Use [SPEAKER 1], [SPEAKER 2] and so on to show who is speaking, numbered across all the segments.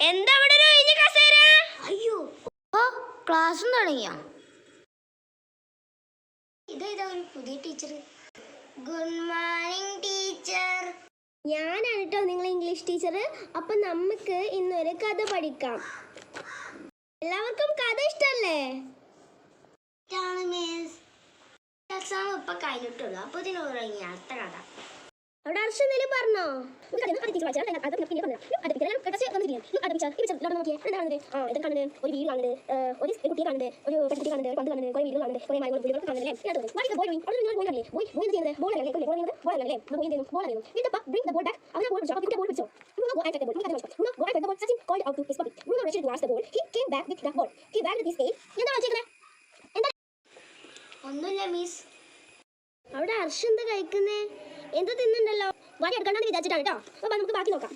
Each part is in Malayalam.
[SPEAKER 1] എന്താ അവിടെ ഒരു ഒഴിഞ്ഞ കസേര?
[SPEAKER 2] അയ്യോ, ക്ലാസ്സും തുടങ്ങിയോ? ഇതാ ഒരു പുതിയ ടീച്ചർ. Good morning teacher.
[SPEAKER 1] ഞാനാണ് കേട്ടോ നിങ്ങളെ ഇംഗ്ലീഷ് ടീച്ചർ. അപ്പം നമുക്ക് ഇന്നൊരു കഥ പഠിക്കാം. എല്ലാവർക്കും കഥ ഇഷ്ടല്ലേ?
[SPEAKER 2] എക്സാം ഇപ്പൊ കഴിഞ്ഞിട്ടുള്ളൂ. അപ്പൊ ഇതിനുറങ്ങി അടുത്ത കഥ.
[SPEAKER 1] അവിടെ അർഷന്തേലും പറഞ്ഞോ? ഒരു വീട് കാണുന്നത്, ഒരു കുട്ടിയെ കാണുന്നത്, ഒരു പെൺകുട്ടി കാണുന്നത്, ഒരു പന്ത് കാണുന്നത്, കുറെ വീഡിയോ കാണുന്നത്, കുറെ മരങ്ങളും പുലികളും കാണുന്നില്ലേ?
[SPEAKER 2] ഒന്നുമില്ല മിസ്.
[SPEAKER 1] അവിടെ അർഷ എന്താ കഴിക്കുന്നേ? എന്താ തിന്നുണ്ടല്ലോ? വാടി എടുക്കണ്ടെന്ന് വിചാരിച്ചിട്ടാണ് കേട്ടോ. അപ്പോൾ നമുക്ക് ബാക്കി നോക്കാം.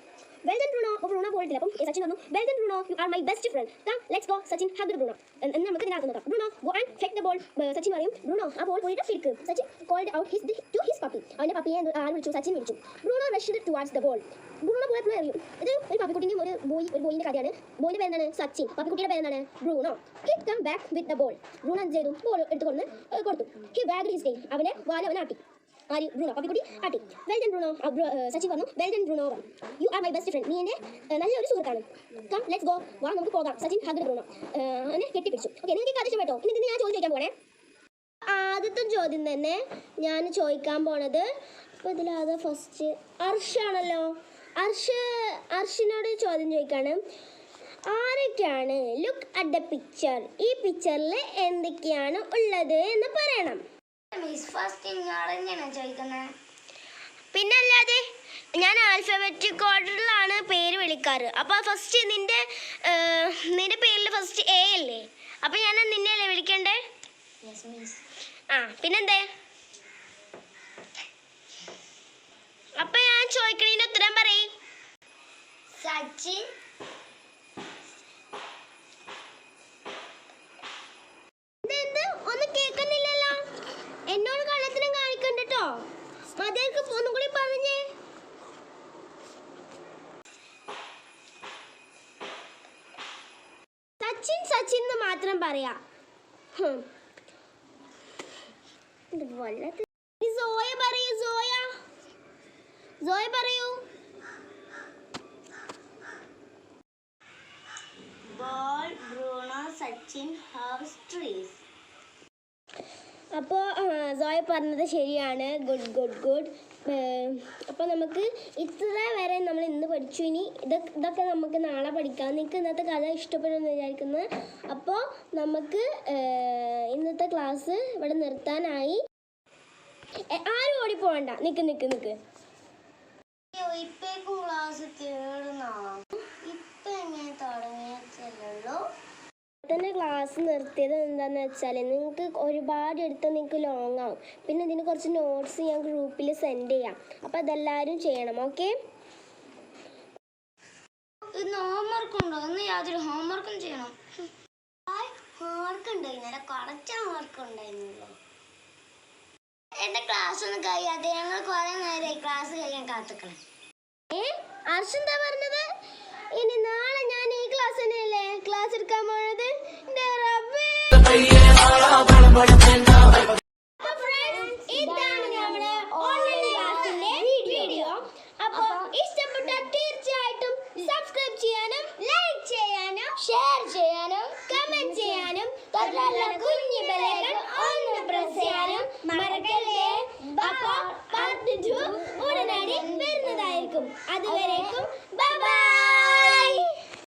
[SPEAKER 1] Well done Bruno. Bruno പോയിട്ടില്ല. അപ്പം സച്ചിൻ വന്നു. Well done Bruno. You are my best friend. Come, let's go. Sachin hug Bruno. എന്ന് നമുക്ക് ഇതിനകത്ത് നോക്കാം. Bruno, go and fetch the ball. Sachin പറയും, Bruno, ആ ബോൾ പോയിട്ട് പിടിക്ക്. Sachin called out to his puppy. അവൻ്റെ പപ്പിയെ ആര് വിളിച്ചു? സച്ചിൻ വിളിച്ചു. Bruno rushed towards the ball. Bruno പോയപ്പോൾ അറിയും. ഇത് ഒരു പപ്പിക്കുട്ടിൻ്റെയും ഒരു ബോയിൻ്റെ കഥയാണ്. ബോയിൻ്റെ പേരെന്താണ്? സച്ചിൻ. പപ്പിക്കുട്ടിയുടെ പേരെന്താണ്? Bruno. He come back with the ball. Bruno എന്ത് ചെയ്തു? ബോൾ എടുത്തുകൊണ്ട് കൊടുത്തു. He wagged his tail. അവനെ വാലവനാട്ടി. ആര്? ബ്രൂണോ. പപ്പിക്കുട്ടി ആട്ടി. Well done Bruno. സച്ചിൻ പറഞ്ഞു, well done Bruno. You are my best friend. നീ എൻ്റെ നല്ലൊരു സുഹൃത്താണ്. Come let's go. വാ നമുക്ക് പോകാം. Sachin hug Bruno. അവനെ കെട്ടിപ്പിടിച്ചു. ഓക്കെ, നിങ്ങൾക്ക് കഥ ഇഷ്ടപ്പെട്ടോ? ഇനി ഞാൻ ചോദ്യം ചോദിക്കാൻ പോണേ. ആദ്യത്തെ ചോദ്യം തന്നെ ഞാൻ ചോദിക്കാൻ പോണത്. അപ്പോൾ ഇതിലാകെ ഫസ്റ്റ് അർഷാണല്ലോ. അർഷിനോട് ചോദ്യം ചോദിക്കാണ്. ആരൊക്കെയാണ്? Look at the picture. ഈ പിക്ചറിൽ എന്തൊക്കെയാണ് ഉള്ളത് എന്ന് പറയണം. പിന്നല്ലാതെ ഞാൻ ആൽഫബറ്റിക് ഓർഡറിലാണ് പേര് വിളിക്കാറ്. അപ്പോൾ ഫസ്റ്റ് നിന്റെ പേരിൽ ഫസ്റ്റ് എ അല്ലേ? അപ്പോൾ ഞാൻ നിന്നെയല്ലേ വിളിക്കണ്ടേ? പിന്നെന്തേ? അപ്പം ഞാൻ ചോദിക്കണതിന് ഉത്തരം പറയും.
[SPEAKER 2] സച്ചിൻ.
[SPEAKER 1] ഒന്നും കേൾക്കുന്നില്ലല്ലോ. എന്നോട് കള്ളത്തിനും കാണിക്കണ്ടോ? മതിയാർക്ക് ഒന്നും കൂടി പറഞ്ഞേ. സച്ചിൻ സച്ചിൻ എന്ന് മാത്രം പറയാ. സോയ പറയൂ. സോയ പറയൂ.
[SPEAKER 2] Ball, Bruno, Sachin have trees.
[SPEAKER 1] അപ്പോൾ സോയ പറഞ്ഞത് ശരിയാണ്. ഗുഡ്. അപ്പോൾ നമുക്ക് ഇത്ര വരെ നമ്മൾ ഇന്ന് പഠിച്ചു. ഇനി ഇതൊക്കെ നമുക്ക് നാളെ പഠിക്കാം. നിങ്ങൾക്ക് ഇന്നത്തെ കഥ ഇഷ്ടപ്പെടുമെന്ന് വിചാരിക്കുന്നത്. അപ്പോൾ നമുക്ക് ഇന്നത്തെ ക്ലാസ് ഇവിടെ നിർത്താനായി. ആരും ഓടിപ്പോകണ്ട. നിൽക്ക്.
[SPEAKER 2] ഇപ്പം ക്ലാസ് തീർന്നോ? ഇപ്പം എങ്ങനെ തുടങ്ങിയല്ലോ?
[SPEAKER 1] തന്നെ ക്ലാസ് നിർത്തിയത് എന്താണെന്ന് വെച്ചാൽ നിങ്ങൾക്ക് ഒരുപാട് എടുത്താൽ നിങ്ങൾക്ക് ലോങ് ആവും. പിന്നെ ഇതിന് കുറച്ച് നോട്ട്സ് ഞാൻ ഗ്രൂപ്പിൽ സെൻഡ് ചെയ്യാം. അപ്പോൾ അതെല്ലാവരും ചെയ്യണം. ഓക്കെ?
[SPEAKER 2] ഇന്ന് ഹോംവർക്ക് ഉണ്ടോ? ഇന്ന് യാതൊരു ഹോംവർക്കും ചെയ്യണം. ഹോംവർക്ക് ഉണ്ടോ? ഇന്നലെ കുറച്ച് ഹോംവർക്ക് ഉണ്ടായിരുന്നല്ലോ. എൻ്റെ ക്ലാസ് ഒന്നും കഴിയാതെ ഞങ്ങൾ കുറേ നേരമായി ക്ലാസ് കഴിയാൻ കാത്തിക്കണം.
[SPEAKER 1] അർഷ എന്താ പറഞ്ഞത്? ഇനി നാളെ ഞാൻ ഈ ക്ലാസ് തന്നെയല്ലേ ക്ലാസ് എടുക്കാൻ പോണത്? ഇതാണ് നമ്മുടെ ഓൺലൈൻ ക്ലാസ്സിന്റെ വീഡിയോ. അപ്പൊ ഇഷ്ടപ്പെട്ട തീർച്ചയായിട്ടും സബ്സ്ക്രൈബ് ചെയ്യാനും ലൈക്ക് ചെയ്യാനും ഷെയർ ചെയ്യാനും കമന്റ് ചെയ്യാനും കുഞ്ഞു ബെല്ലൈക്കൺ ഒന്ന് പ്രസ് ചെയ്യാനും മറക്കല്ലേ. അപ്പൊ പാർട്ട് 2 ഉടനടി വരുന്നതായിരിക്കും. അതുവരെ